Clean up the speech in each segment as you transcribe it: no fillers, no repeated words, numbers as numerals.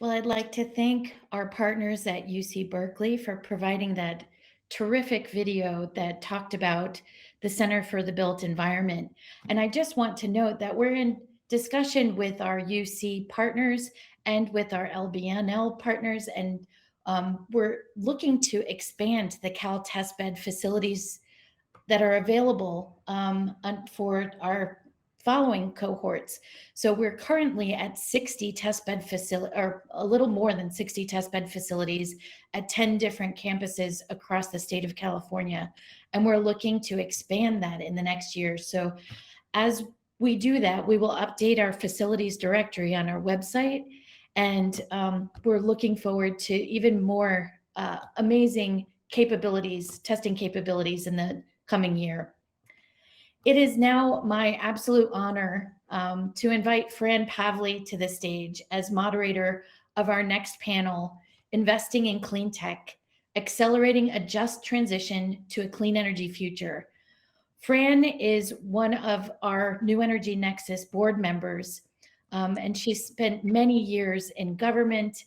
Well, I'd like to thank our partners at UC Berkeley for providing that terrific video that talked about the Center for the Built Environment. And I just want to note that we're in discussion with our UC partners and with our LBNL partners, and we're looking to expand the Cal testbed facilities that are available for our following cohorts. So we're currently at 60 testbed facilities, or a little more than 60 testbed facilities at 10 different campuses across the state of California. And we're looking to expand that in the next year. So as we do that, we will update our facilities directory on our website. And we're looking forward to even more amazing capabilities, testing capabilities in the coming year. It is now my absolute honor to invite Fran Pavley to the stage as moderator of our next panel, Investing in Cleantech, Accelerating a Just Transition to a Clean Energy Future. Fran is one of our New Energy Nexus board members, and she's spent many years in government.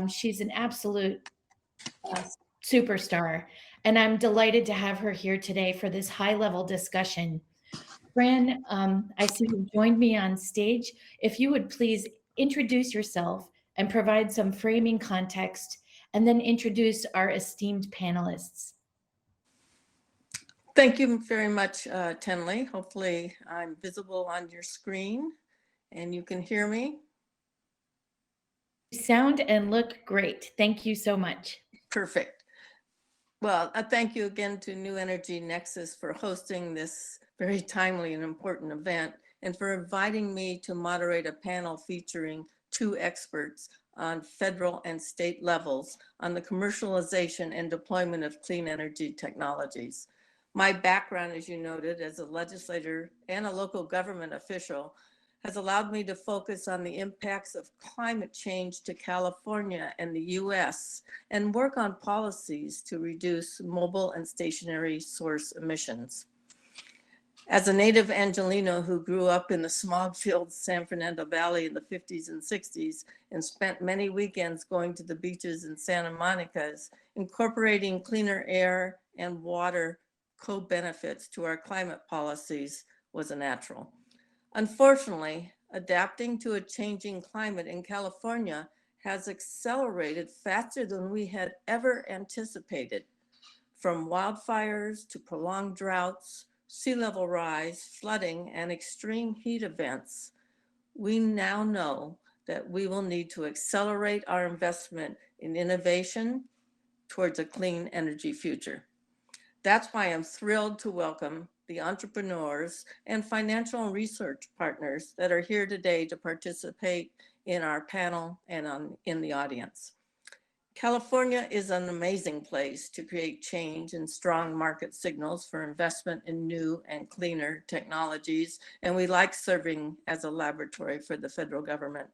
She's an absolute superstar, and I'm delighted to have her here today for this high-level discussion. Fran, I see you joined me on stage. If you would please introduce yourself and provide some framing context, and then introduce our esteemed panelists. Thank you very much, Tenley. Hopefully I'm visible on your screen and you can hear me. You sound and look great. Thank you so much. Perfect. Well, thank you again to New Energy Nexus for hosting this very timely and important event, and for inviting me to moderate a panel featuring two experts on federal and state levels on the commercialization and deployment of clean energy technologies. My background, as you noted, as a legislator and a local government official has allowed me to focus on the impacts of climate change to California and the US, and work on policies to reduce mobile and stationary source emissions. As a native Angelino who grew up in the smog-filled San Fernando Valley in the 50s and 60s and spent many weekends going to the beaches in Santa Monica, incorporating cleaner air and water co-benefits to our climate policies was a natural. Unfortunately, adapting to a changing climate in California has accelerated faster than we had ever anticipated. From wildfires to prolonged droughts, sea level rise, flooding, and extreme heat events, we now know that we will need to accelerate our investment in innovation towards a clean energy future. That's why I'm thrilled to welcome the entrepreneurs and financial and research partners that are here today to participate in our panel and in the audience. California is an amazing place to create change and strong market signals for investment in new and cleaner technologies, and we like serving as a laboratory for the federal government.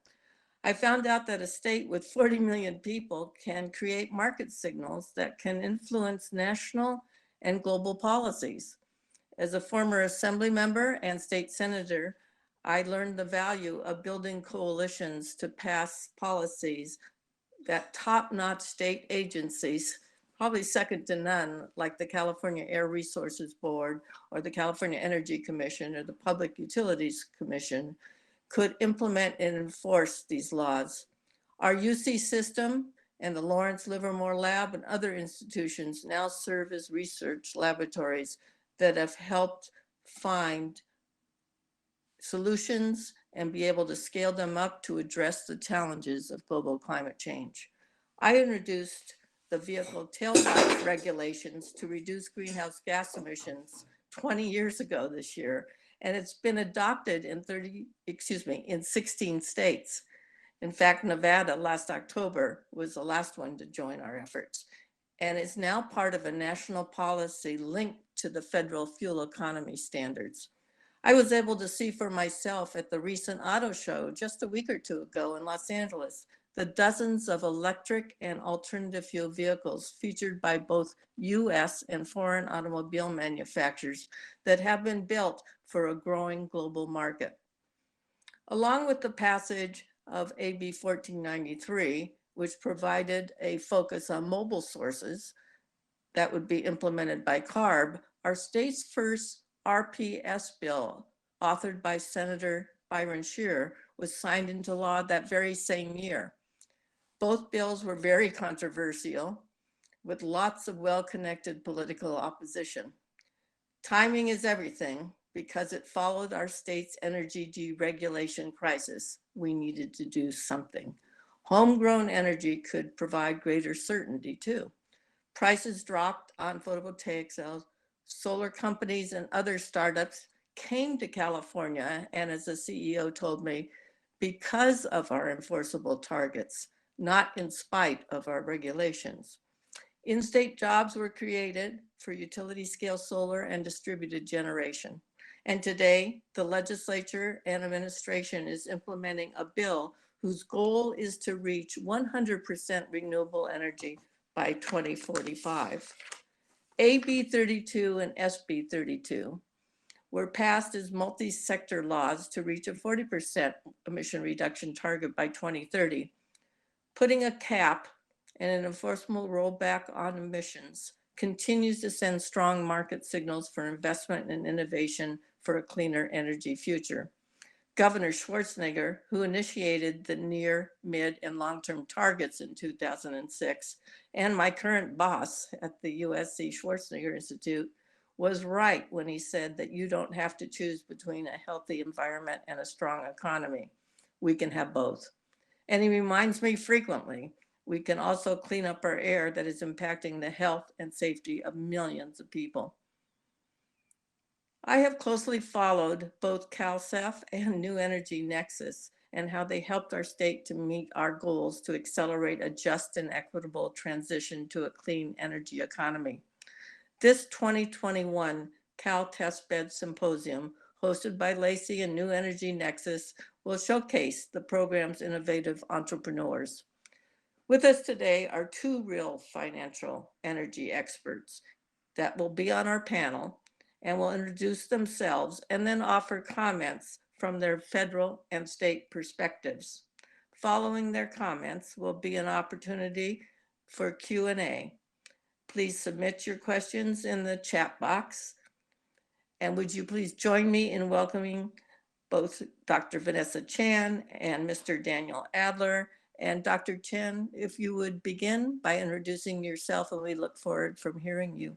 I found out that a state with 40 million people can create market signals that can influence national and global policies. As a former assembly member and state senator, I learned the value of building coalitions to pass policies that top-notch state agencies, probably second to none, like the California Air Resources Board or the California Energy Commission or the Public Utilities Commission, could implement and enforce these laws. Our UC system and the Lawrence Livermore Lab and other institutions now serve as research laboratories that have helped find solutions and be able to scale them up to address the challenges of global climate change. I introduced the vehicle tailpipe regulations to reduce greenhouse gas emissions 20 years ago this year, and it's been adopted in 16 states. In fact, Nevada last October was the last one to join our efforts, and is now part of a national policy linked to the federal fuel economy standards. I was able to see for myself at the recent auto show just a week or two ago in Los Angeles, the dozens of electric and alternative fuel vehicles featured by both US and foreign automobile manufacturers that have been built for a growing global market. Along with the passage of AB 1493, which provided a focus on mobile sources that would be implemented by CARB, our state's first RPS bill, authored by Senator Byron Scheer, was signed into law that very same year. Both bills were very controversial, with lots of well-connected political opposition. Timing is everything because it followed our state's energy deregulation crisis. We needed to do something. Homegrown energy could provide greater certainty too. Prices dropped on photovoltaic cells. Solar companies and other startups came to California, and as the CEO told me, because of our enforceable targets, not in spite of our regulations. In-state jobs were created for utility scale solar and distributed generation. And today, the legislature and administration is implementing a bill whose goal is to reach 100% renewable energy by 2045. AB 32 and SB 32 were passed as multi-sector laws to reach a 40% emission reduction target by 2030, putting a cap and an enforceable rollback on emissions continues to send strong market signals for investment and innovation for a cleaner energy future. Governor Schwarzenegger, who initiated the near, mid, and long-term targets in 2006, and my current boss at the USC Schwarzenegger Institute, was right when he said that you don't have to choose between a healthy environment and a strong economy. We can have both. And he reminds me frequently, we can also clean up our air that is impacting the health and safety of millions of people. I have closely followed both CalCEF and New Energy Nexus and how they helped our state to meet our goals to accelerate a just and equitable transition to a clean energy economy. This 2021 Cal Testbed Symposium, hosted by Lacey and New Energy Nexus, will showcase the program's innovative entrepreneurs. With us today are two real financial energy experts that will be on our panel and will introduce themselves and then offer comments from their federal and state perspectives. Following their comments will be an opportunity for Q&A. Please submit your questions in the chat box. And would you please join me in welcoming both Dr. Vanessa Chan and Mr. Daniel Adler. And Dr. Chen, if you would begin by introducing yourself, and we look forward from hearing you.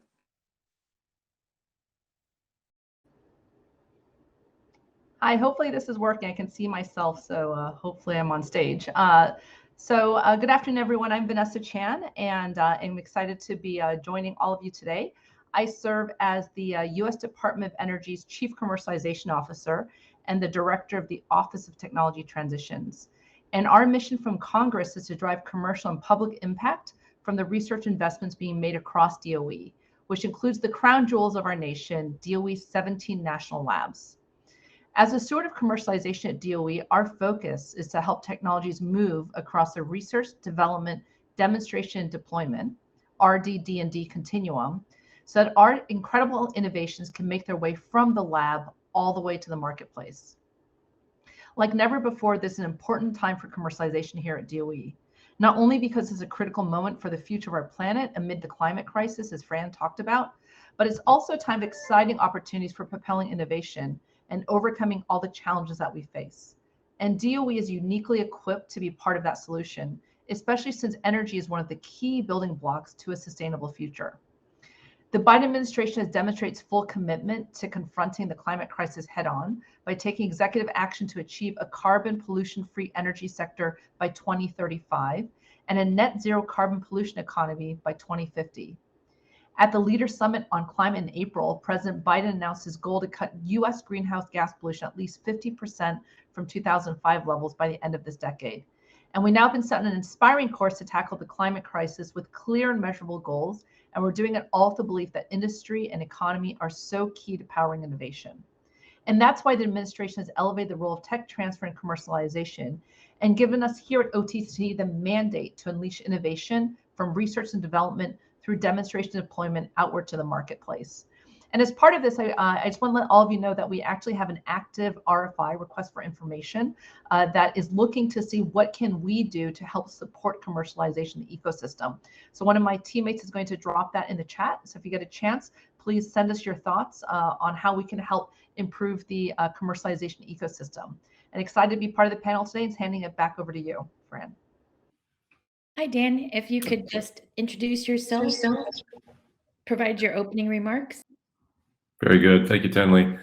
Hi, hopefully this is working. I can see myself, so hopefully I'm on stage. Good afternoon, everyone. I'm Vanessa Chan, and I'm excited to be joining all of you today. I serve as the U.S. Department of Energy's Chief Commercialization Officer and the Director of the Office of Technology Transitions. And our mission from Congress is to drive commercial and public impact from the research investments being made across DOE, which includes the crown jewels of our nation, DOE's 17 national labs. As a steward of commercialization at DOE, our focus is to help technologies move across the research, development, demonstration, and deployment, RD&D continuum, so that our incredible innovations can make their way from the lab all the way to the marketplace. Like never before, this is an important time for commercialization here at DOE, not only because it's a critical moment for the future of our planet amid the climate crisis, as Fran talked about, but it's also a time of exciting opportunities for propelling innovation and overcoming all the challenges that we face. And DOE is uniquely equipped to be part of that solution, especially since energy is one of the key building blocks to a sustainable future. The Biden administration has demonstrated its full commitment to confronting the climate crisis head-on by taking executive action to achieve a carbon pollution-free energy sector by 2035 and a net zero carbon pollution economy by 2050. At the Leader Summit on Climate in April, President Biden announced his goal to cut U.S. greenhouse gas pollution at least 50% from 2005 levels by the end of this decade. And we now have been set on an inspiring course to tackle the climate crisis with clear and measurable goals, and we're doing it all with the belief that industry and economy are so key to powering innovation. And that's why the administration has elevated the role of tech transfer and commercialization and given us here at OTC the mandate to unleash innovation from research and development through demonstration and deployment outward to the marketplace. And as part of this, I just want to let all of you know that we actually have an active RFI, request for information, that is looking to see what can we do to help support commercialization of the ecosystem. So one of my teammates is going to drop that in the chat. So if you get a chance, please send us your thoughts on how we can help improve the commercialization ecosystem. And excited to be part of the panel today and handing it back over to you, Fran. Hi, Dan. If you could just introduce yourself, provide your opening remarks. Very good. Thank you, Tenley.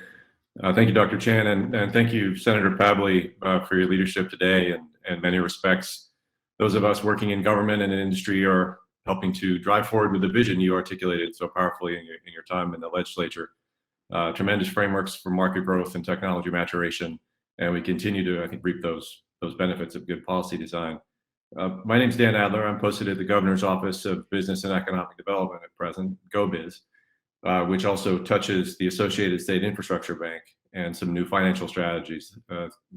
Thank you, Dr. Chan, and thank you, Senator Pavley, for your leadership today. And in many respects, those of us working in government and in industry are helping to drive forward with the vision you articulated so powerfully in your time in the legislature. Tremendous frameworks for market growth and technology maturation, and we continue to, I think, reap those benefits of good policy design. My name's Dan Adler. I'm posted at the Governor's Office of Business and Economic Development at present, GoBiz, which also touches the Associated State Infrastructure Bank and some new financial strategies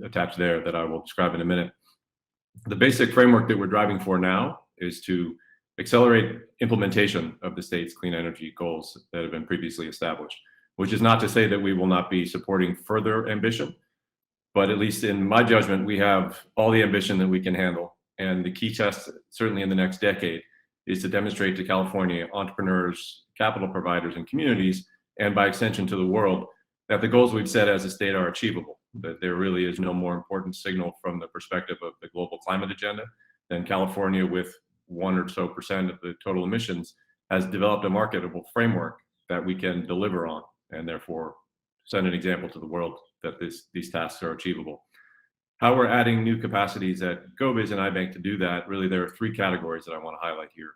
attached there that I will describe in a minute. The basic framework that we're driving for now is to accelerate implementation of the state's clean energy goals that have been previously established, which is not to say that we will not be supporting further ambition, but at least in my judgment, we have all the ambition that we can handle. And the key test, certainly in the next decade, is to demonstrate to California entrepreneurs, capital providers, and communities, and by extension to the world, that the goals we've set as a state are achievable, that there really is no more important signal from the perspective of the global climate agenda than California, with 1% or so of the total emissions, has developed a marketable framework that we can deliver on, and therefore send an example to the world that these tasks are achievable. How we're adding new capacities at GoBiz and iBank to do that, really there are three categories that I want to highlight here.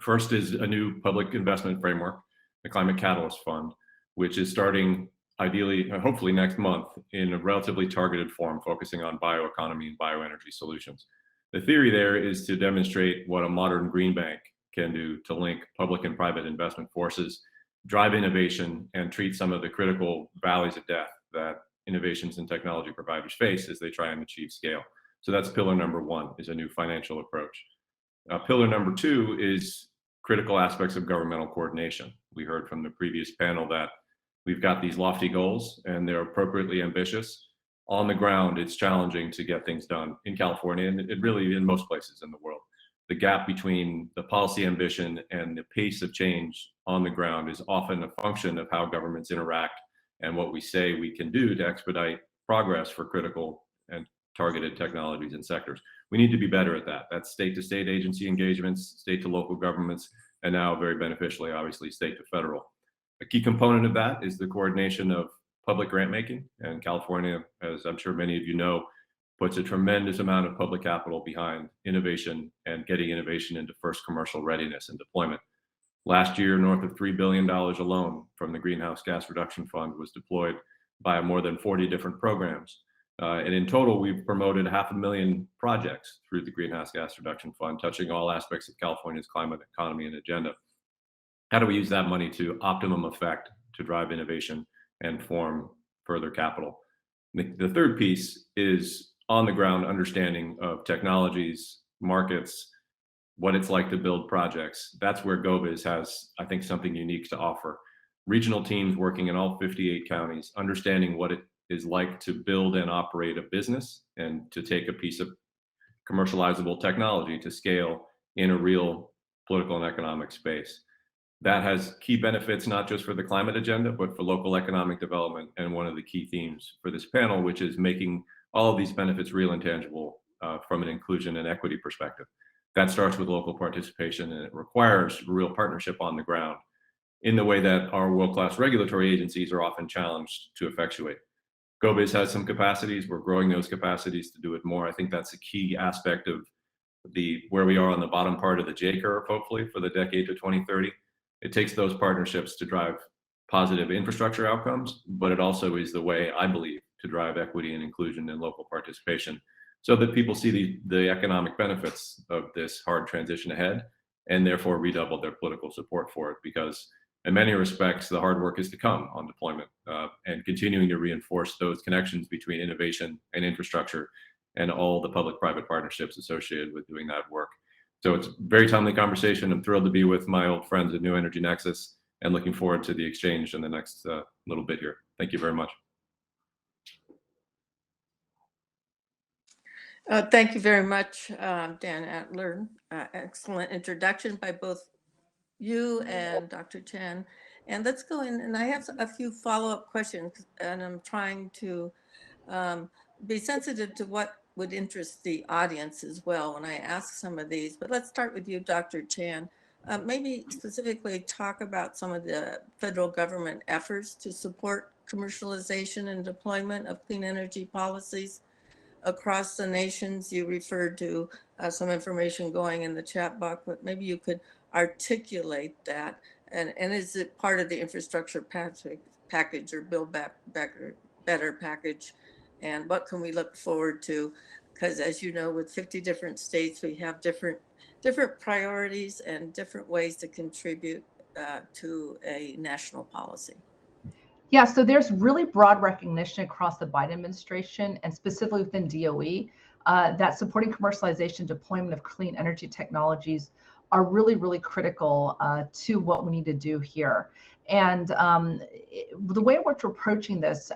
First is a new public investment framework, the Climate Catalyst Fund, which is starting ideally, hopefully next month, in a relatively targeted form, focusing on bioeconomy and bioenergy solutions. The theory there is to demonstrate what a modern green bank can do to link public and private investment forces, drive innovation, and treat some of the critical valleys of death that innovations and technology providers face as they try and achieve scale. So that's pillar number one, is a new financial approach. Pillar number two is critical aspects of governmental coordination. We heard from the previous panel that we've got these lofty goals and they're appropriately ambitious. On the ground, it's challenging to get things done in California, and it really in most places in the world. The gap between the policy ambition and the pace of change on the ground is often a function of how governments interact and what we say we can do to expedite progress for critical and targeted technologies and sectors. We need to be better at that. That's state-to-state agency engagements, state to local governments, and now very beneficially, obviously, state to federal. A key component of that is the coordination of public grant making, and California, as I'm sure many of you know, puts a tremendous amount of public capital behind innovation and getting innovation into first commercial readiness and deployment. Last year, north of $3 billion alone from the Greenhouse Gas Reduction Fund was deployed by more than 40 different programs. And in total, we've promoted 500,000 projects through the Greenhouse Gas Reduction Fund, touching all aspects of California's climate economy and agenda. How do we use that money to optimum effect to drive innovation and form further capital? The third piece is on the ground understanding of technologies, markets, what it's like to build projects. That's where GoBiz has, I think, something unique to offer. Regional teams working in all 58 counties, understanding what it is like to build and operate a business and to take a piece of commercializable technology to scale in a real political and economic space. That has key benefits, not just for the climate agenda, but for local economic development, and one of the key themes for this panel, which is making all of these benefits real and tangible from an inclusion and equity perspective. That starts with local participation, and it requires real partnership on the ground in the way that our world-class regulatory agencies are often challenged to effectuate. GoBiz has some capacities. We're growing those capacities to do it more. I think that's a key aspect of where we are on the bottom part of the J curve, hopefully, for the decade to 2030. It takes those partnerships to drive positive infrastructure outcomes, but it also is the way, I believe, to drive equity and inclusion and local participation, so that people see the economic benefits of this hard transition ahead, and therefore redouble their political support for it, because in many respects, the hard work is to come on deployment, and continuing to reinforce those connections between innovation and infrastructure and all the public-private partnerships associated with doing that work. So it's a very timely conversation. I'm thrilled to be with my old friends at New Energy Nexus and looking forward to the exchange in the next little bit here. Thank you very much. Thank you very much, Dan Adler. Excellent introduction by both you and Dr. Chen. And let's go in, and I have a few follow-up questions, and I'm trying to be sensitive to what would interest the audience as well when I ask some of these. But let's start with you, Dr. Chan. Maybe specifically talk about some of the federal government efforts to support commercialization and deployment of clean energy policies across the nations. You referred to some information going in the chat box, but maybe you could articulate that. And is it part of the infrastructure package or Build Back Better package? And what can we look forward to? Because as you know, with 50 different states, we have different priorities and different ways to contribute to a national policy. Yeah, so there's really broad recognition across the Biden administration and specifically within DOE that supporting commercialization deployment of clean energy technologies are really, really critical to what we need to do here. And the way in which we're approaching this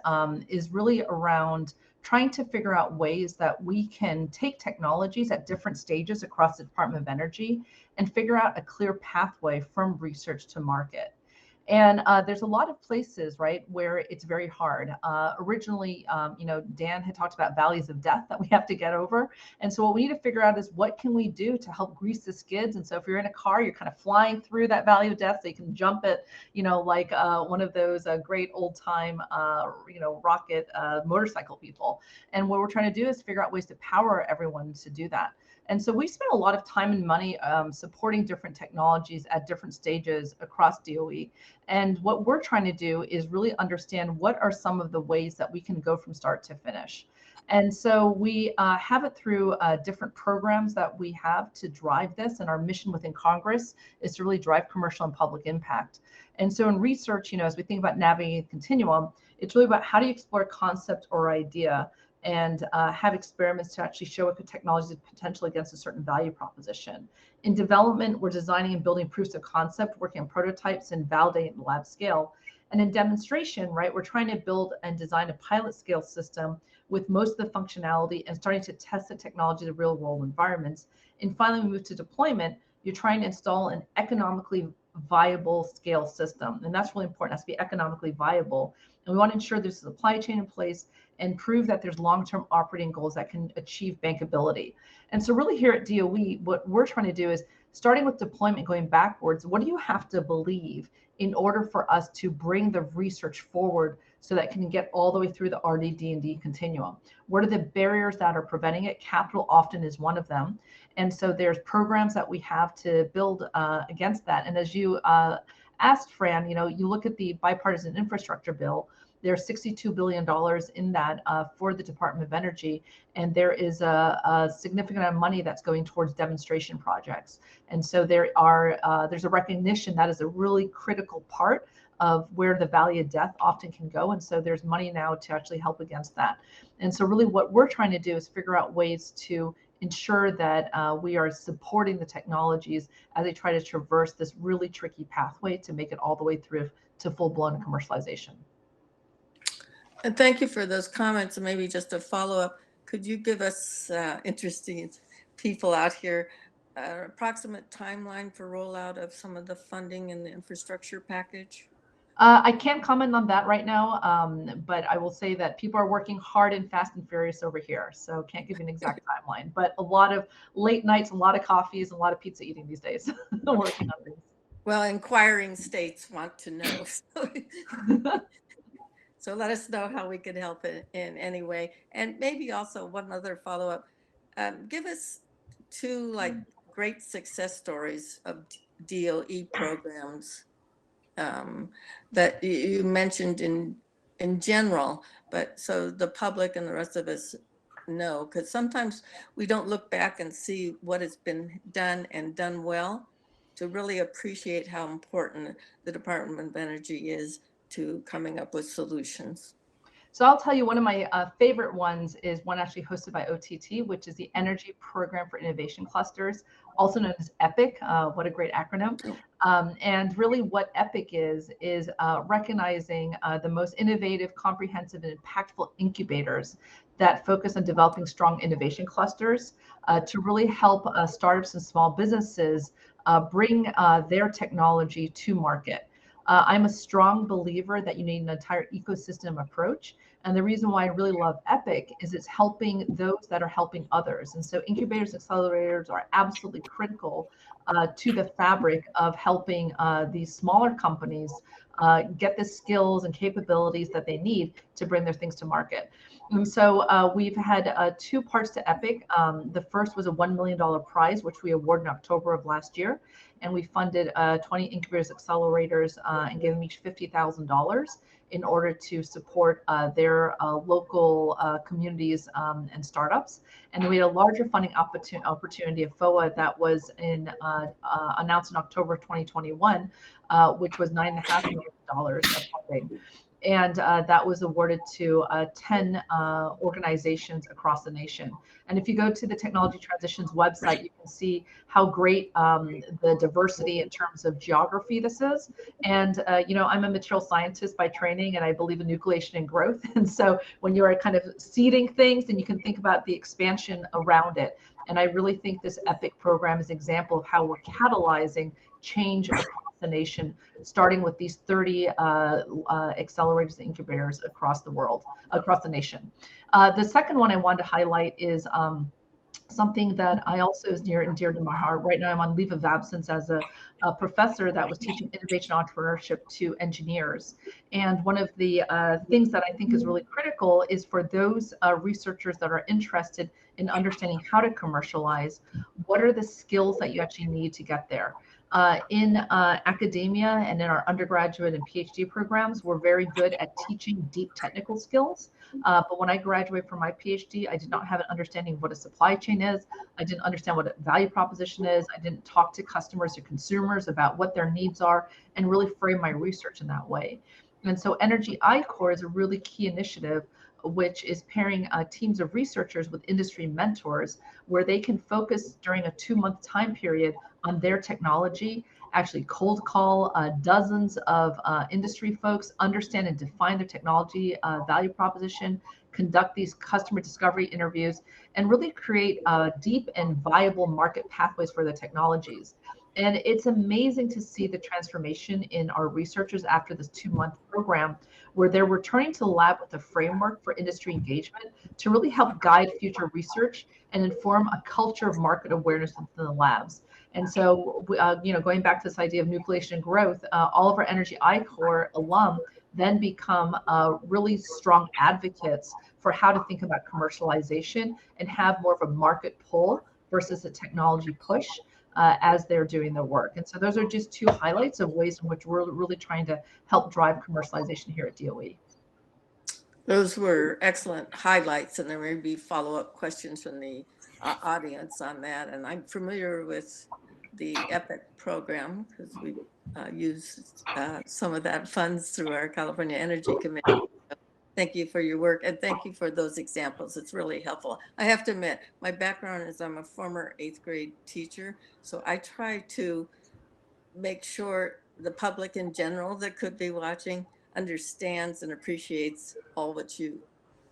is really around trying to figure out ways that we can take technologies at different stages across the Department of Energy and figure out a clear pathway from research to market. And there's a lot of places, right, where it's very hard. Originally, Dan had talked about valleys of death that we have to get over. And so what we need to figure out is what can we do to help grease the skids? And so if you're in a car, you're kind of flying through that valley of death, so you can jump it, like one of those great old time, rocket motorcycle people. And what we're trying to do is figure out ways to power everyone to do that. And so we spent a lot of time and money supporting different technologies at different stages across DOE. And what we're trying to do is really understand what are some of the ways that we can go from start to finish. And so we have it through different programs that we have to drive this. And our mission within Congress is to really drive commercial and public impact. And so in research, as we think about navigating the continuum, it's really about how do you explore concept or idea and have experiments to actually show what technology is potential against a certain value proposition. In development, we're designing and building proofs of concept, working on prototypes and validating at the lab scale. And in demonstration, right, we're trying to build and design a pilot scale system with most of the functionality and starting to test the technology in real world environments. And finally, we move to deployment. You're trying to install an economically viable scale system. And that's really important. It has to be economically viable. And we want to ensure there's a supply chain in place and prove that there's long-term operating goals that can achieve bankability. And so really here at DOE, what we're trying to do is starting with deployment, going backwards, what do you have to believe in order for us to bring the research forward so that it can get all the way through the RD&D continuum? What are the barriers that are preventing it? Capital often is one of them. And so there's programs that we have to build against that. And as you asked, Fran, you look at the bipartisan infrastructure bill, there's $62 billion in that for the Department of Energy, and there is a significant amount of money that's going towards demonstration projects. And so there's a recognition that is a really critical part of where the valley of death often can go. And so there's money now to actually help against that. And so really what we're trying to do is figure out ways to ensure that we are supporting the technologies as they try to traverse this really tricky pathway to make it all the way through to full-blown commercialization. And thank you for those comments. And maybe just a follow-up, could you give us, interesting people out here, approximate timeline for rollout of some of the funding in the infrastructure package? I can't comment on that right now, but I will say that people are working hard and fast and furious over here. So can't give you an exact timeline, but a lot of late nights, a lot of coffees, and a lot of pizza eating these days, working on things. Well, inquiring states want to know. So let us know how we can help in any way. And maybe also one other follow-up. Give us two great success stories of DOE programs that you mentioned in general, but so the public and the rest of us know, because sometimes we don't look back and see what has been done and done well to really appreciate how important the Department of Energy is to coming up with solutions. So I'll tell you one of my favorite ones is one actually hosted by OTT, which is the Energy Program for Innovation Clusters, also known as EPIC. What a great acronym. And really what EPIC is recognizing the most innovative, comprehensive, and impactful incubators that focus on developing strong innovation clusters to really help startups and small businesses bring their technology to market. I'm a strong believer that you need an entire ecosystem approach. And the reason why I really love EPIC is it's helping those that are helping others. And so incubators, accelerators are absolutely critical to the fabric of helping these smaller companies get the skills and capabilities that they need to bring their things to market. And so we've had 2 parts to EPIC. The first was a $1 million prize, which we awarded in October of last year. And we funded 20 incubators, accelerators, and gave them each $50,000 in order to support their local communities and startups. And then we had a larger funding opportunity of FOA that was announced in October 2021, which was $9.5 million of funding. And that was awarded to 10 organizations across the nation. And if you go to the Technology Transitions website, you can see how great the diversity in terms of geography this is. And, you know, I'm a material scientist by training, and I believe in nucleation and growth. And so when you are kind of seeding things, then you can think about the expansion around it. And I really think this EPIC program is an example of how we're catalyzing change across the nation, starting with these 30 accelerators and incubators across the world, across the nation. The second one I wanted to highlight is something that I also is near and dear to my heart. Right now I'm on leave of absence as a professor that was teaching innovation entrepreneurship to engineers. And one of the things that I think is really critical is for those researchers that are interested in understanding how to commercialize, what are the skills that you actually need to get there? In academia and in our undergraduate and PhD programs, we're very good at teaching deep technical skills. But when I graduated from my PhD, I did not have an understanding of what a supply chain is. I didn't understand what a value proposition is. I didn't talk to customers or consumers about what their needs are and really frame my research in that way. And so Energy I-Core is a really key initiative, which is pairing teams of researchers with industry mentors, where they can focus during a 2-month time period on their technology, actually cold call dozens of industry folks, understand and define their technology value proposition, conduct these customer discovery interviews, and really create deep and viable market pathways for the technologies. And it's amazing to see the transformation in our researchers after this 2-month program, where they're returning to the lab with a framework for industry engagement to really help guide future research and inform a culture of market awareness within the labs. And so, you know, going back to this idea of nucleation and growth, all of our Energy I-Core alum then become really strong advocates for how to think about commercialization and have more of a market pull versus a technology push as they're doing the work. And so those are just 2 highlights of ways in which we're really trying to help drive commercialization here at DOE. Those were excellent highlights, and there may be follow-up questions from the audience on that. And I'm familiar with the EPIC program because we use some of that funds through our California Energy Committee. So thank you for your work, and thank you for those examples. It's really helpful. I have to admit, my background is I'm a former 8th grade teacher, so I try to make sure the public in general that could be watching understands and appreciates all what you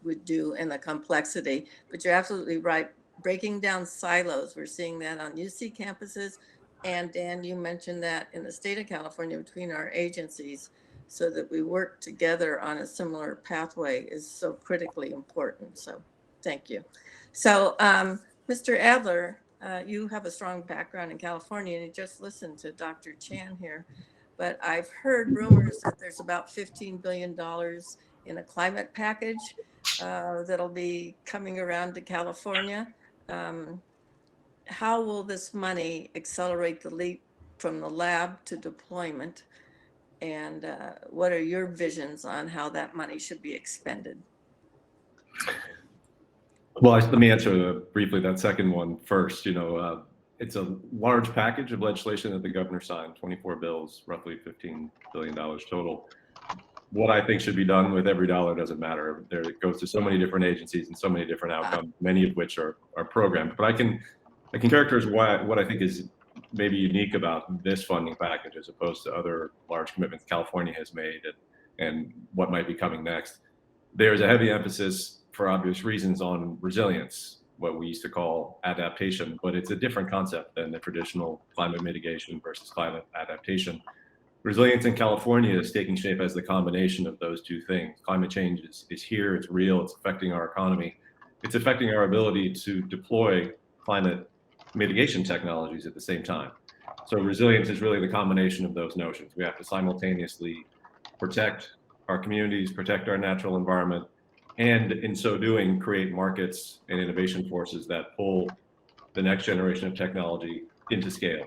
would do and the complexity. But you're absolutely right. Breaking down silos, we're seeing that on UC campuses. And Dan, you mentioned that in the state of California between our agencies, so that we work together on a similar pathway is so critically important. So thank you. So Mr. Adler, you have a strong background in California, and you just listened to Dr. Chan here. But I've heard rumors that there's about $15 billion in a climate package that'll be coming around to California. How will this money accelerate the leap from the lab to deployment? And what are your visions on how that money should be expended? Well, let me answer briefly that second one first. You know, it's a large package of legislation that the governor signed, 24 bills, roughly $15 billion total. what I think should be done with every dollar doesn't matter. There, it goes to so many different agencies and so many different outcomes, many of which are programmed. But I can characterize what I think is maybe unique about this funding package as opposed to other large commitments California has made and what might be coming next. There's a heavy emphasis, for obvious reasons, on resilience, what we used to call adaptation, but it's a different concept than the traditional climate mitigation versus climate adaptation. Resilience in California is taking shape as the combination of those two things. Climate change is here, it's real, it's affecting our economy. It's affecting our ability to deploy climate mitigation technologies at the same time. So resilience is really the combination of those notions. We have to simultaneously protect our communities, protect our natural environment, and in so doing, create markets and innovation forces that pull the next generation of technology into scale.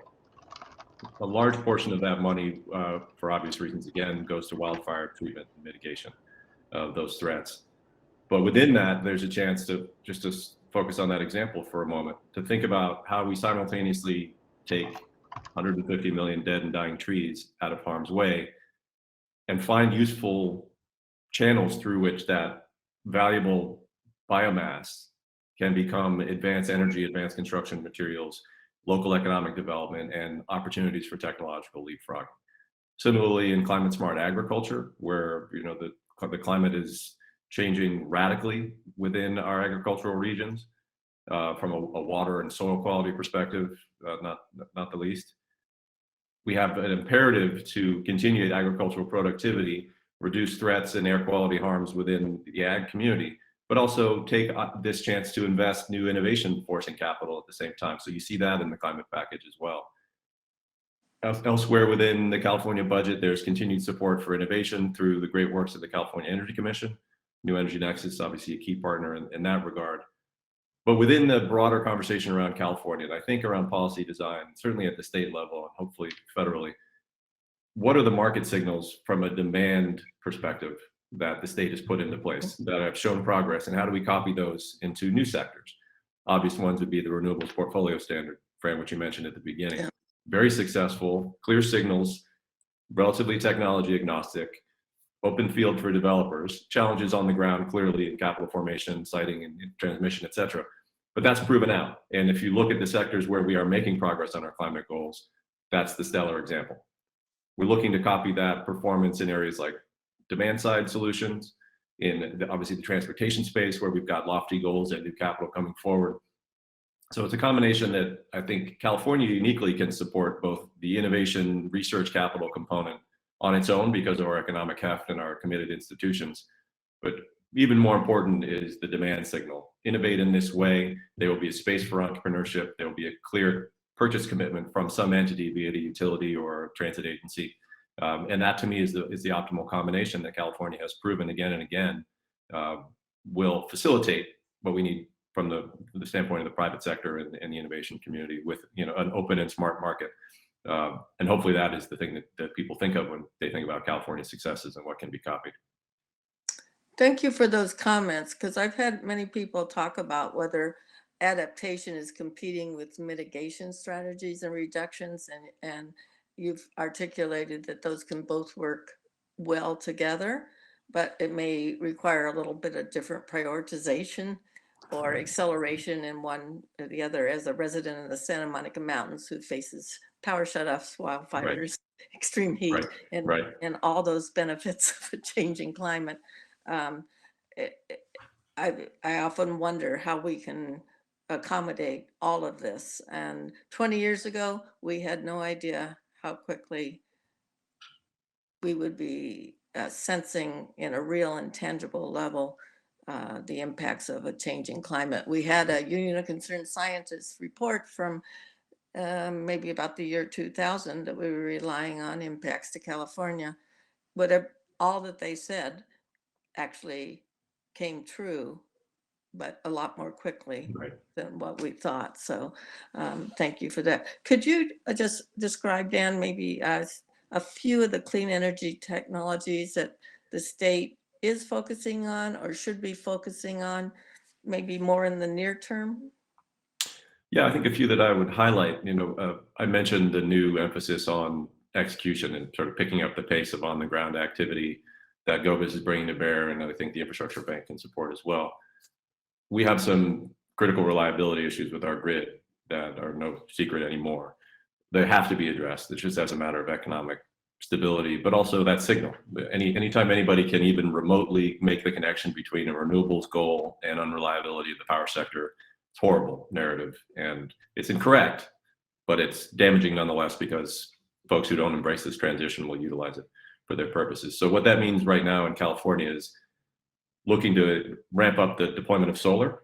A large portion of that money, for obvious reasons, again, goes to wildfire treatment and mitigation of those threats. But within that, there's a chance to just to focus on that example for a moment, to think about how we simultaneously take 150 million dead and dying trees out of harm's way and find useful channels through which that valuable biomass can become advanced energy, advanced construction materials, local economic development, and opportunities for technological leapfrog. Similarly, in climate smart agriculture, where the climate is changing radically within our agricultural regions, from a water and soil quality perspective, not the least. We have an imperative to continue agricultural productivity, reduce threats and air quality harms within the ag community, but also take this chance to invest new innovation forcing capital at the same time. So you see that in the climate package as well. Elsewhere within the California budget, there's continued support for innovation through the great works of the California Energy Commission. New Energy Nexus, obviously a key partner in that regard. But within the broader conversation around California, and I think around policy design, certainly at the state level and hopefully federally, what are the market signals from a demand perspective that the state has put into place that have shown progress, and how do we copy those into new sectors? Obvious ones would be the renewables portfolio standard, Fran, which you mentioned at the beginning. Yeah. Very successful, clear signals, relatively technology agnostic, open field for developers, challenges on the ground clearly in capital formation, siting and transmission, et cetera. But that's proven out. And if you look at the sectors where we are making progress on our climate goals, that's the stellar example. We're looking to copy that performance in areas like demand side solutions, in obviously the transportation space where we've got lofty goals and new capital coming forward. So it's a combination that I think California uniquely can support both the innovation research capital component on its own because of our economic heft and our committed institutions. But even more important is the demand signal. Innovate in this way, there will be a space for entrepreneurship, there will be a clear purchase commitment from some entity, be it a utility or a transit agency. And that to me is the optimal combination that California has proven again and again will facilitate what we need from the standpoint of the private sector and the innovation community with an open and smart market. And hopefully that is the thing that people think of when they think about California's successes and what can be copied. Thank you for those comments, because I've had many people talk about whether adaptation is competing with mitigation strategies and reductions, and you've articulated that those can both work well together, but it may require a little bit of different prioritization or acceleration in one or the other. As a resident of the Santa Monica Mountains who faces power shutoffs, wildfires, right, extreme heat, right, and all those benefits of a changing climate, I often wonder how we can accommodate all of this. And 20 years ago, we had no idea how quickly we would be sensing in a real and tangible level the impacts of a changing climate. We had a Union of Concerned Scientists report from maybe about the year 2000 that we were relying on impacts to California. Whatever, all that they said actually came true, but a lot more quickly, right, than what we thought. So thank you for that. Could you just describe, Dan, maybe a few of the clean energy technologies that the state is focusing on or should be focusing on, maybe more in the near term? Yeah, I think a few that I would highlight, I mentioned the new emphasis on execution and sort of picking up the pace of on the ground activity that GOVIS is bringing to bear, and I think the infrastructure bank can support as well. We have some critical reliability issues with our grid that are no secret anymore. They have to be addressed. It's just as a matter of economic stability, but also that signal. Anytime anybody can even remotely make the connection between a renewables goal and unreliability of the power sector, it's horrible narrative, and it's incorrect, but it's damaging nonetheless, because folks who don't embrace this transition will utilize it for their purposes. So what that means right now in California is looking to ramp up the deployment of solar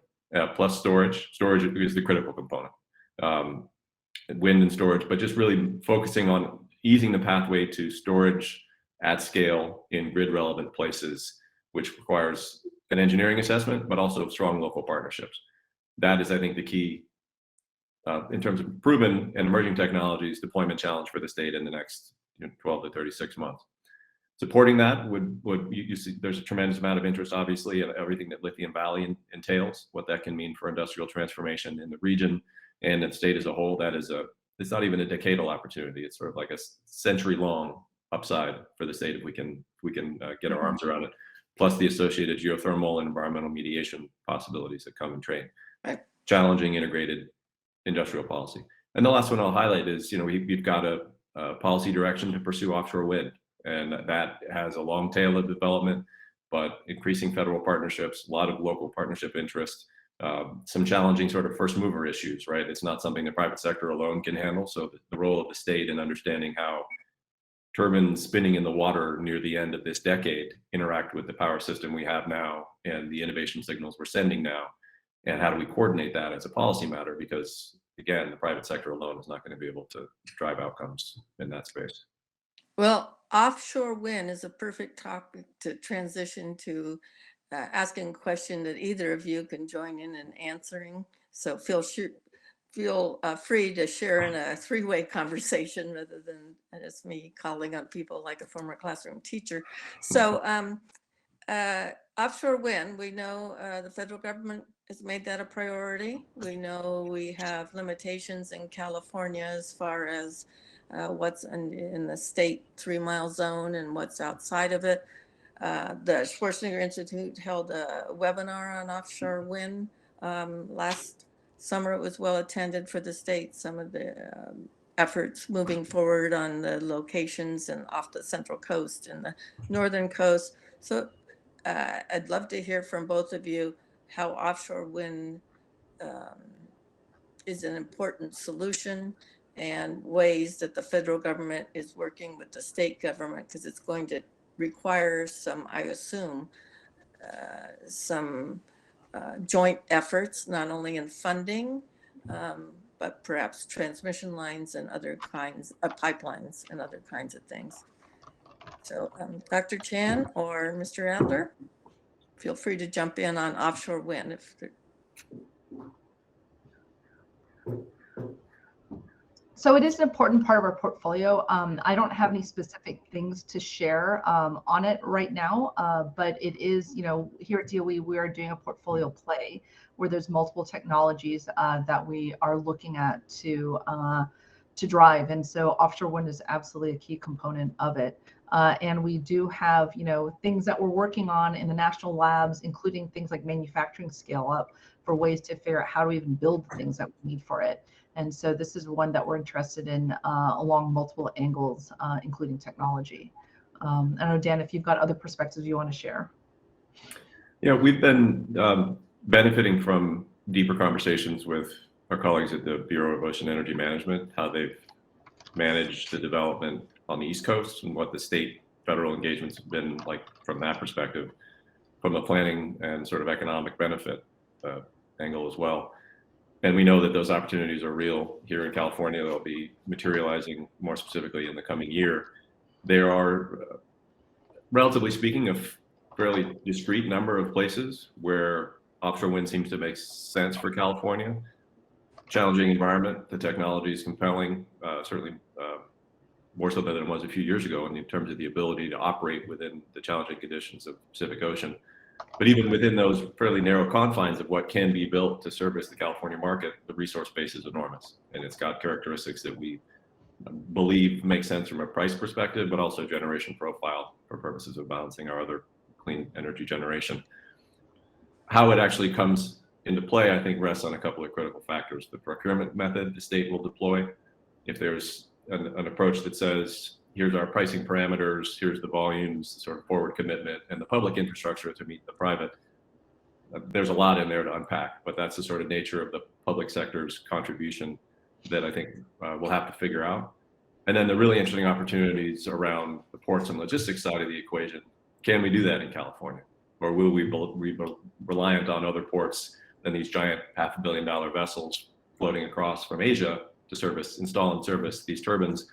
plus storage. Storage is the critical component, wind and storage, but just really focusing on easing the pathway to storage at scale in grid relevant places, which requires an engineering assessment, but also strong local partnerships. That is, I think, the key in terms of proven and emerging technologies deployment challenge for the state in the next 12 to 36 months. Supporting that would you see there's a tremendous amount of interest, obviously, in everything that Lithium Valley entails, what that can mean for industrial transformation in the region and the state as a whole. That is it's not even a decadal opportunity. It's sort of like a century-long upside for the state if we can get our arms around it, plus the associated geothermal and environmental mediation possibilities that come in train. Right. Challenging integrated industrial policy. And the last one I'll highlight is, we've got a policy direction to pursue offshore wind, and that has a long tail of development, but increasing federal partnerships, a lot of local partnership interest, some challenging sort of first mover issues, right? It's not something the private sector alone can handle. So the role of the state in understanding how turbines spinning in the water near the end of this decade interact with the power system we have now and the innovation signals we're sending now, and how do we coordinate that as a policy matter? Because again, the private sector alone is not going to be able to drive outcomes in that space. Well, offshore wind is a perfect topic to transition to asking a question that either of you can join in and answering. So feel free to share in a three-way conversation rather than just me calling on people like a former classroom teacher. So offshore wind, we know the federal government has made that a priority. We know we have limitations in California as far as what's in the state 3-mile zone and what's outside of it. The Schwarzenegger Institute held a webinar on offshore wind last summer. It was well attended for the state. Some of the efforts moving forward on the locations and off the central coast and the northern coast. So I'd love to hear from both of you how offshore wind is an important solution and ways that the federal government is working with the state government, because it's going to require some, I assume, some joint efforts, not only in funding, but perhaps transmission lines and other kinds of pipelines and other kinds of things. So Dr. Chan or Mr. Adler, feel free to jump in on offshore wind. So it is an important part of our portfolio. I don't have any specific things to share on it right now, but it is, here at DOE, we are doing a portfolio play where there's multiple technologies that we are looking at to drive. And so offshore wind is absolutely a key component of it. And we do have, things that we're working on in the national labs, including things like manufacturing scale up for ways to figure out how to even build the things that we need for it. And so this is one that we're interested in along multiple angles, including technology. I don't know, Dan, if you've got other perspectives you want to share. Yeah, we've been benefiting from deeper conversations with our colleagues at the Bureau of Ocean Energy Management, how they've managed the development on the East Coast and what the state federal engagements have been like from that perspective, from the planning and sort of economic benefit angle as well. And we know that those opportunities are real here in California. They'll be materializing more specifically in the coming year. There are, relatively speaking, a fairly discrete number of places where offshore wind seems to make sense for California. Challenging environment, the technology is compelling, certainly more so than it was a few years ago in terms of the ability to operate within the challenging conditions of the Pacific Ocean. But even within those fairly narrow confines of what can be built to service the California market, the resource base is enormous, and it's got characteristics that we believe makes sense from a price perspective, but also generation profile for purposes of balancing our other clean energy generation. How it actually comes into play, I think, rests on a couple of critical factors. The procurement method the state will deploy. If there's an approach that says, here's our pricing parameters, here's the volumes, sort of forward commitment, and the public infrastructure to meet the private, there's a lot in there to unpack, but that's the sort of nature of the public sector's contribution that I think we'll have to figure out. And then the really interesting opportunities around the ports and logistics side of the equation. Can we do that in California? Or will we be reliant on other ports than these giant $500 million vessels floating across from Asia to install and service these turbines?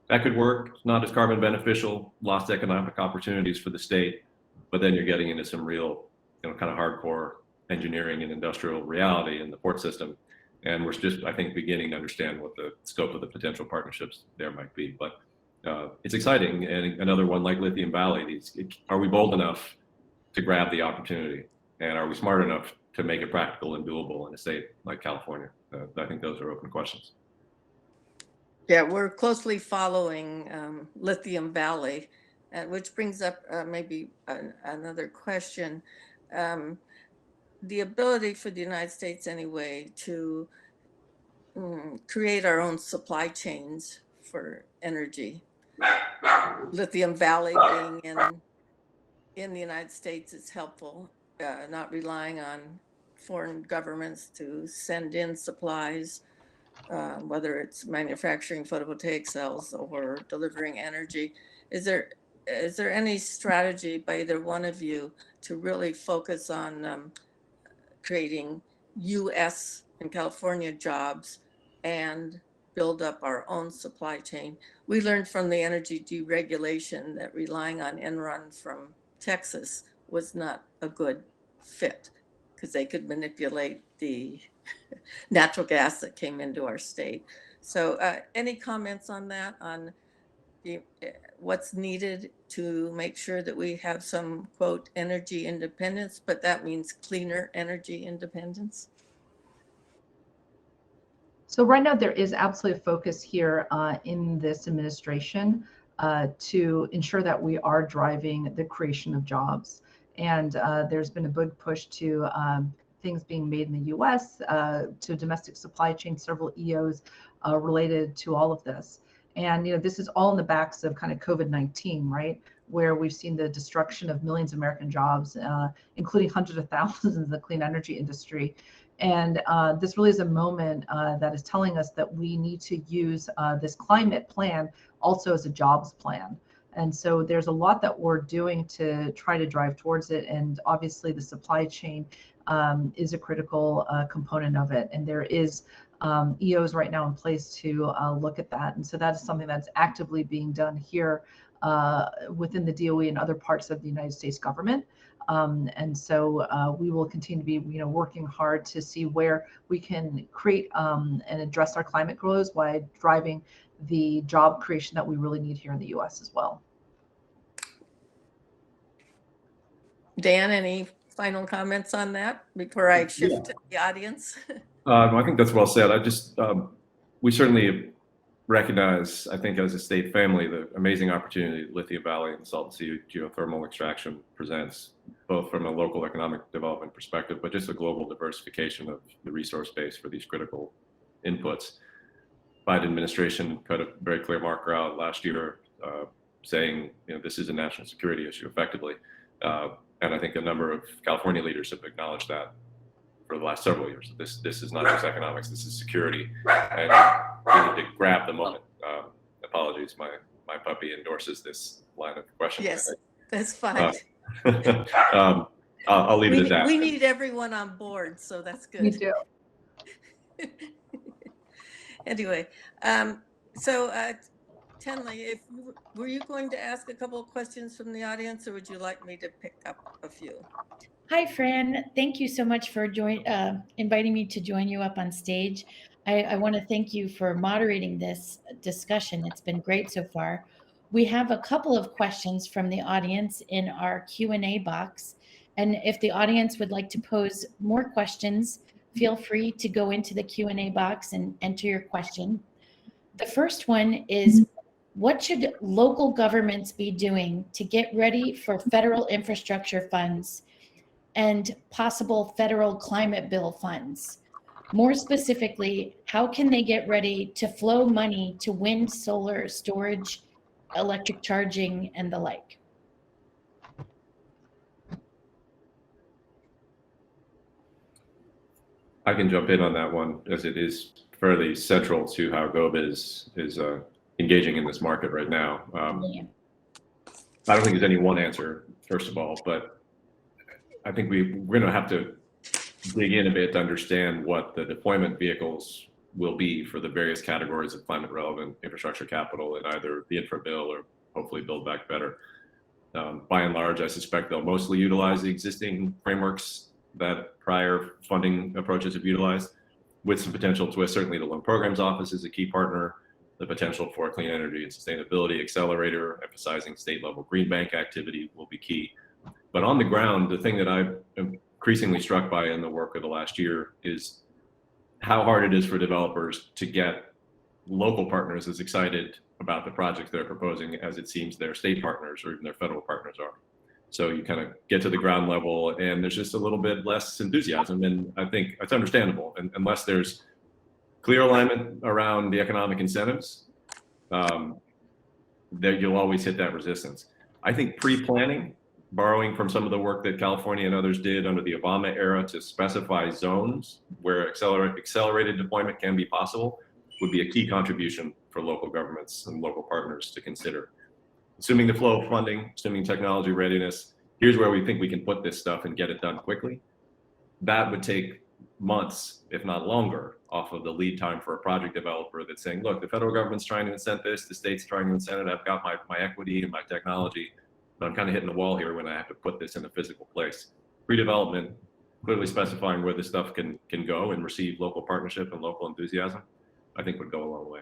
That could work, not as carbon beneficial, lost economic opportunities for the state, but then you're getting into some real, kind of hardcore engineering and industrial reality in the port system. And we're just, I think, beginning to understand what the scope of the potential partnerships there might be. But it's exciting. And another one like Lithium Valley, are we bold enough to grab the opportunity? And are we smart enough to make it practical and doable in a state like California? I think those are open questions. Yeah, we're closely following Lithium Valley, which brings up maybe another question. The ability for the United States anyway to create our own supply chains for energy. Lithium Valley being in the United States is helpful, not relying on foreign governments to send in supplies, whether it's manufacturing photovoltaic cells or delivering energy. Is there any strategy by either one of you to really focus on creating U.S. and California jobs and build up our own supply chain? We learned from the energy deregulation that relying on Enron from Texas was not a good fit because they could manipulate the natural gas that came into our state. So any comments on that, on what's needed to make sure that we have some, quote, energy independence, but that means cleaner energy independence? So right now there is absolutely a focus here in this administration to ensure that we are driving the creation of jobs. And there's been a big push to things being made in the US, to domestic supply chain, several EOs related to all of this. And this is all in the backs of kind of COVID-19, right? Where we've seen the destruction of millions of American jobs, including hundreds of thousands in the clean energy industry. And this really is a moment that is telling us that we need to use this climate plan also as a jobs plan. And so there's a lot that we're doing to try to drive towards it. And obviously the supply chain is a critical component of it. And there is EOs right now in place to look at that. And so that is something that's actively being done here within the DOE and other parts of the United States government. And so we will continue to be, working hard to see where we can create and address our climate goals while driving the job creation that we really need here in the U.S. as well. Dan, any final comments on that before I shift to the audience? I think that's well said. We certainly recognize, I think, as a state family, the amazing opportunity Lithium Valley and Salton Sea geothermal extraction presents, both from a local economic development perspective, but just a global diversification of the resource base for these critical inputs. Biden administration put a very clear marker out last year saying, this is a national security issue effectively. And I think a number of California leaders have acknowledged that for the last several years. This is not just economics, this is security. And we need to grab the moment. Apologies, my puppy endorses this line of questioning. Yes, that's fine. I'll leave it at that. We need everyone on board, so that's good. We do. Anyway, Tenley, were you going to ask a couple of questions from the audience, or would you like me to pick up a few? Hi, Fran. Thank you so much for inviting me to join you up on stage. I want to thank you for moderating this discussion. It's been great so far. We have a couple of questions from the audience in our Q&A box. And if the audience would like to pose more questions, feel free to go into the Q&A box and enter your question. The first one is, what should local governments be doing to get ready for federal infrastructure funds and possible federal climate bill funds? More specifically, how can they get ready to flow money to wind, solar, storage, electric charging, and the like? I can jump in on that one, as it is fairly central to how Gov is engaging in this market right now. Yeah. I don't think there's any one answer, first of all, but I think we're going to have to dig in a bit to understand what the deployment vehicles will be for the various categories of climate relevant infrastructure capital in either the infra bill or hopefully Build Back Better. By and large, I suspect they'll mostly utilize the existing frameworks that prior funding approaches have utilized, with some potential twists. Certainly the Loan Programs Office is a key partner. The potential for a Clean Energy and Sustainability Accelerator, emphasizing state level green bank activity, will be key. But on the ground, the thing that I'm increasingly struck by in the work of the last year is how hard it is for developers to get local partners as excited about the projects they're proposing as it seems their state partners or even their federal partners are. So you kind of get to the ground level and there's just a little bit less enthusiasm. And I think it's understandable. And unless there's clear alignment around the economic incentives, that you'll always hit that resistance. I think pre-planning, borrowing from some of the work that California and others did under the Obama era to specify zones where accelerated deployment can be possible, would be a key contribution for local governments and local partners to consider. Assuming the flow of funding, assuming technology readiness, here's where we think we can put this stuff and get it done quickly. That would take months, if not longer, off of the lead time for a project developer that's saying, look, the federal government's trying to incent this, the state's trying to incent it, I've got my equity and my technology, but I'm kind of hitting the wall here when I have to put this in a physical place. Pre-development, clearly specifying where this stuff can go and receive local partnership and local enthusiasm, I think would go a long way.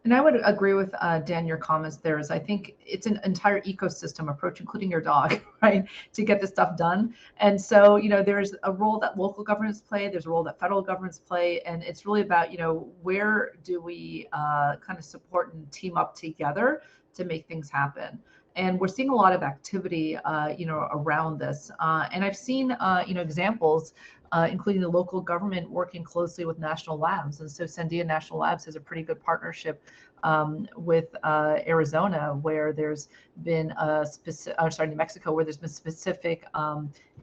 And I would agree with Dan, your comments there. Is I think it's an entire ecosystem approach, including your dog, right, to get this stuff done. And so, you know, there's a role that local governments play, there's a role that federal governments play, and it's really about, you know, where do we kind of support and team up together to make things happen. And we're seeing a lot of activity, you know, around this. And I've seen, you know, examples, including the local government working closely with national labs. And so Sandia National Labs has a pretty good partnership with Arizona, where there's been New Mexico, where there's been specific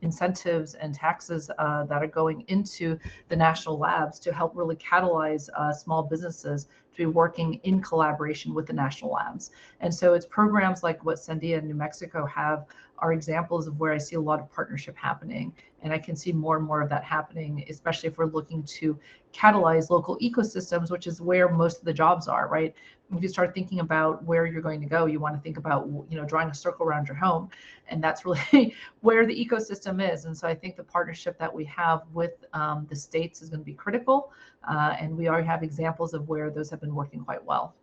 incentives and taxes that are going into the national labs to help really catalyze small businesses to be working in collaboration with the national labs. And so it's programs like what Sandia and New Mexico have are examples of where I see a lot of partnership happening. And I can see more and more of that happening, especially if we're looking to catalyze local ecosystems, which is where most of the jobs are, right? If you start thinking about where you're going to go, you want to think about, you know, drawing a circle around your home. And that's really where the ecosystem is. And so I think the partnership that we have with the states is going to be critical. And we already have examples of where those have been working quite well.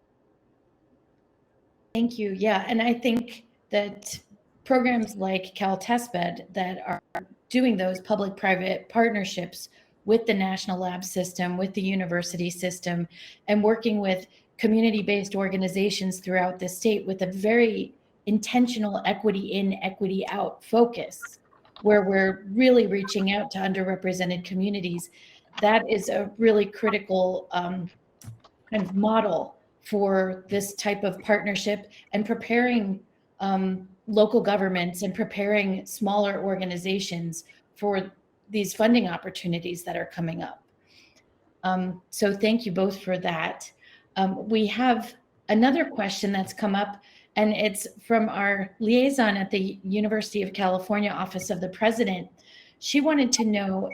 Thank you. Yeah. And I think that programs like Cal Testbed that are doing those public-private partnerships with the national lab system, with the university system, and working with community-based organizations throughout the state with a very intentional equity in, equity out focus, where we're really reaching out to underrepresented communities. That is a really critical kind of model for this type of partnership and preparing local governments and preparing smaller organizations for these funding opportunities that are coming up. So thank you both for that. We have another question that's come up, and it's from our liaison at the University of California Office of the President. She wanted to know,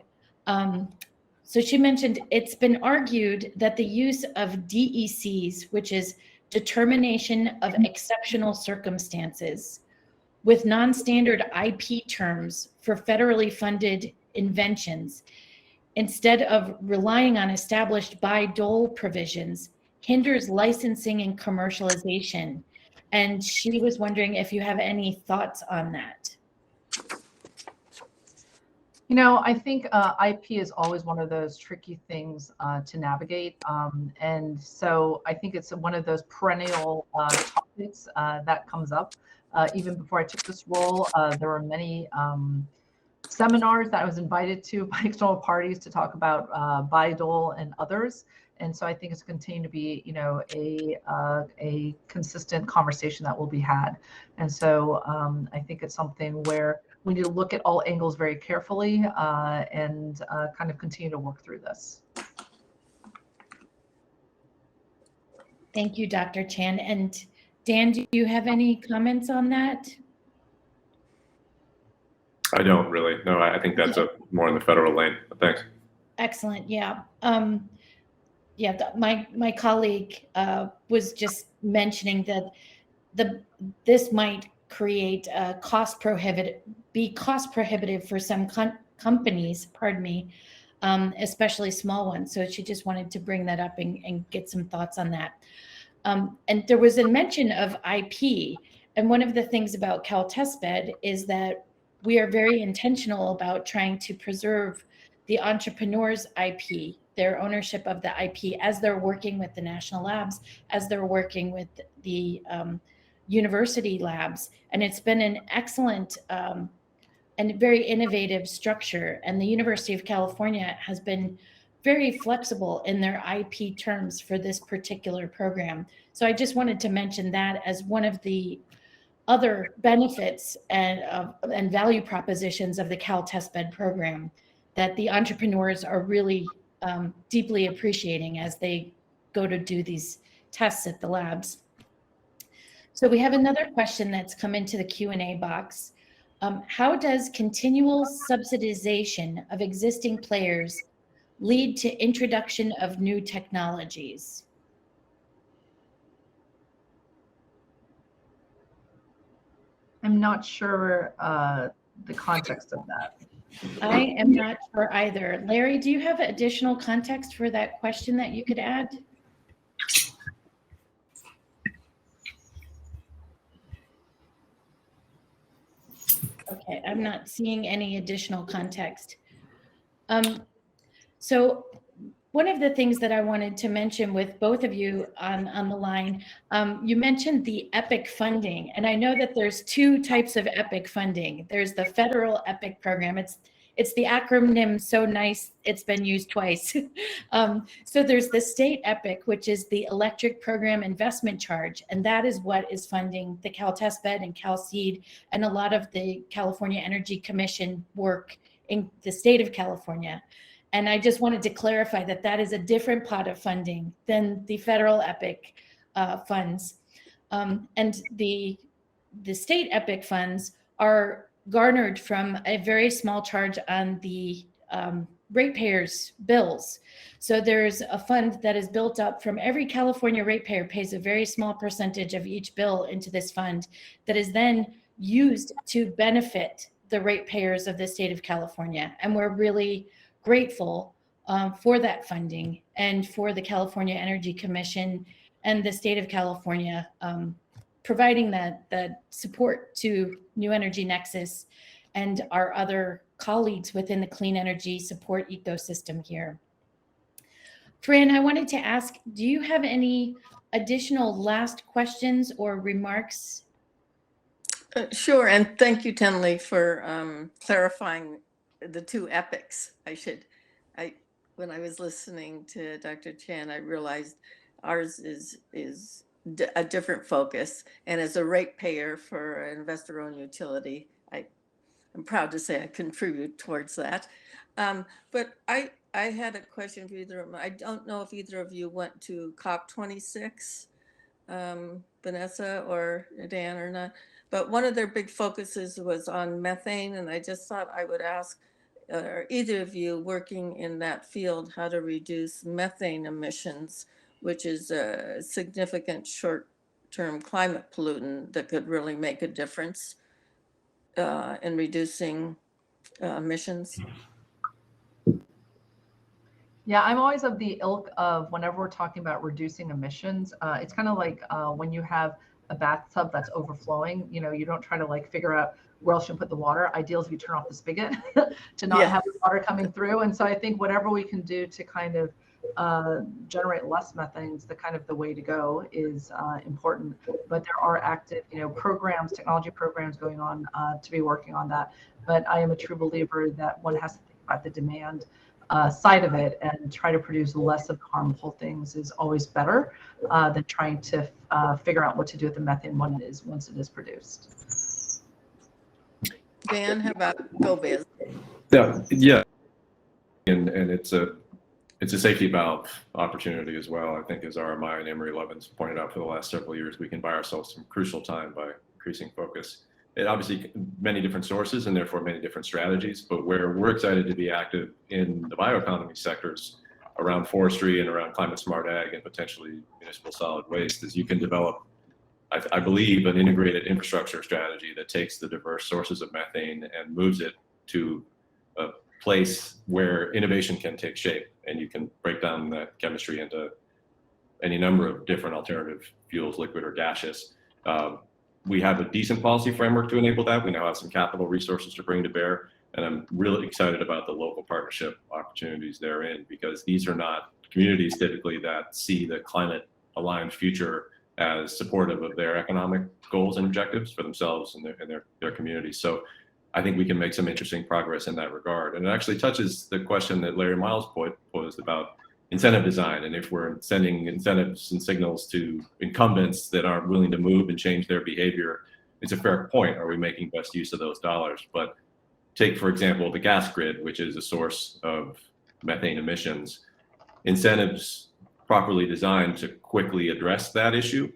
so she mentioned it's been argued that the use of DECs, which is determination of exceptional circumstances, with non-standard IP terms for federally funded inventions, instead of relying on established by-dole provisions, hinders licensing and commercialization. And she was wondering if you have any thoughts on that. You know, I think IP is always one of those tricky things to navigate. And so I think it's one of those perennial topics that comes up. Even before I took this role, there were many seminars that I was invited to by external parties to talk about Bayh-Dole and others. And so I think it's continuing to be, you know, a consistent conversation that will be had. And so I think it's something where we need to look at all angles very carefully and kind of continue to work through this. Thank you, Dr. Chan. And Dan, do you have any comments on that? I don't really. No, I think that's more in the federal lane. But thanks. Excellent. Yeah. My colleague was just mentioning that this might create a cost prohibitive for some companies, pardon me, especially small ones. So she just wanted to bring that up and get some thoughts on that. And there was a mention of IP. And one of the things about Cal Testbed is that we are very intentional about trying to preserve the entrepreneur's IP, their ownership of the IP, as they're working with the national labs, as they're working with the university labs. And it's been an excellent and very innovative structure. And the University of California has been very flexible in their IP terms for this particular program. So I just wanted to mention that as one of the other benefits and value propositions of the Cal Testbed program that the entrepreneurs are really deeply appreciating as they go to do these tests at the labs. So we have another question that's come into the Q&A box. How does continual subsidization of existing players lead to introduction of new technologies? I'm not sure the context of that. I am not sure either. Larry, do you have additional context for that question that you could add? Okay, I'm not seeing any additional context. So one of the things that I wanted to mention with both of you on the line, you mentioned the EPIC funding, and I know that there's two types of EPIC funding. There's the federal EPIC program. It's the acronym so nice it's been used twice. So there's the state EPIC, which is the Electric Program Investment Charge, and that is what is funding the Cal Testbed and Cal Seed and a lot of the California Energy Commission work in the state of California. And I just wanted to clarify that that is a different pot of funding than the federal EPIC funds. And the state EPIC funds are garnered from a very small charge on the ratepayers' bills. So there's a fund that is built up from every California ratepayer pays a very small percentage of each bill into this fund that is then used to benefit the ratepayers of the state of California. And we're really grateful for that funding and for the California Energy Commission and the state of California providing that support to New Energy Nexus and our other colleagues within the clean energy support ecosystem here. Fran, I wanted to ask, do you have any additional last questions or remarks? Sure, and thank you, Tenley, for clarifying the two epics. When I was listening to Dr. Chan, I realized ours is a different focus. And as a ratepayer for an investor-owned utility, I'm proud to say I contribute towards that. But I had a question for either of them. I don't know if either of you went to COP26, Vanessa or Dan or not, but one of their big focuses was on methane. And I just thought I would ask, are either of you working in that field, how to reduce methane emissions, which is a significant short-term climate pollutant that could really make a difference in reducing emissions? Yeah, I'm always of the ilk of whenever we're talking about reducing emissions, it's kind of like when you have a bathtub that's overflowing, you know, you don't try to like figure out where else you put the water. Ideal is if you turn off the spigot to not Yeah. have the water coming through. And so I think whatever we can do to kind of generate less methane is the way to go is important. But there are active, programs, technology programs going on to be working on that. But I am a true believer that one has to think about the demand side of it and try to produce less of harmful things is always better than trying to figure out what to do with the methane once it is produced. Dan, how about GoBiz? Yeah. And it's a safety valve opportunity as well. I think as RMI and Emory Levin's pointed out for the last several years, we can buy ourselves some crucial time by increasing focus. It obviously many different sources and therefore many different strategies, but where we're excited to be active in the bioeconomy sectors around forestry and around climate smart ag and potentially municipal solid waste is you can develop, I believe, an integrated infrastructure strategy that takes the diverse sources of methane and moves it to a place where innovation can take shape, and you can break down that chemistry into any number of different alternative fuels, liquid or gaseous. We have a decent policy framework to enable that. We now have some capital resources to bring to bear, and I'm really excited about the local partnership opportunities therein, because these are not communities typically that see the climate aligned future as supportive of their economic goals and objectives for themselves and their communities. So I think we can make some interesting progress in that regard. And it actually touches the question that Larry Miles posed about incentive design. And if we're sending incentives and signals to incumbents that aren't willing to move and change their behavior, it's a fair point. Are we making best use of those dollars? But take, for example, the gas grid, which is a source of methane emissions. Incentives properly designed to quickly address that issue,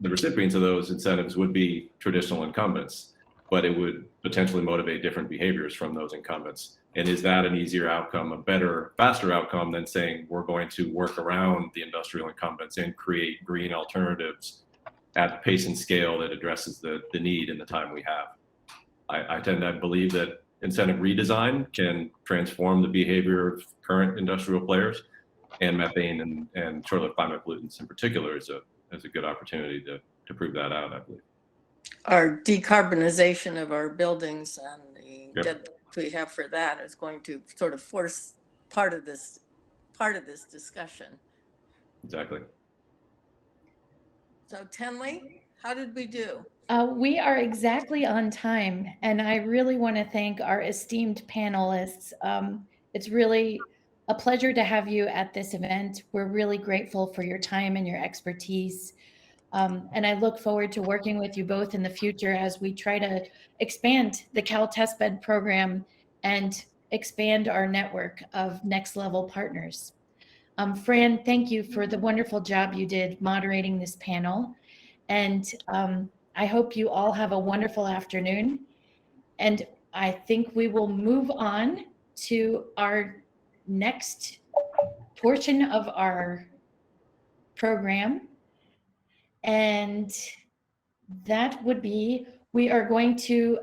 the recipients of those incentives would be traditional incumbents, but it would potentially motivate different behaviors from those incumbents. And is that an easier outcome, a better, faster outcome than saying we're going to work around the industrial incumbents and create green alternatives at the pace and scale that addresses the need in the time we have? I tend to believe that incentive redesign can transform the behavior of current industrial players, and methane and short-lived climate pollutants in particular is a good opportunity to prove that out, I believe. Our decarbonization of our buildings and the Yep. debt we have for that is going to sort of force part of this discussion. Exactly. So Tenley, how did we do? We are exactly on time, and I really want to thank our esteemed panelists. It's really a pleasure to have you at this event. We're really grateful for your time and your expertise. And I look forward to working with you both in the future as we try to expand the Cal Testbed program and expand our network of next level partners. Fran, thank you for the wonderful job you did moderating this panel. And I hope you all have a wonderful afternoon. And I think we will move on to our next portion of our program. And that would be, we are going to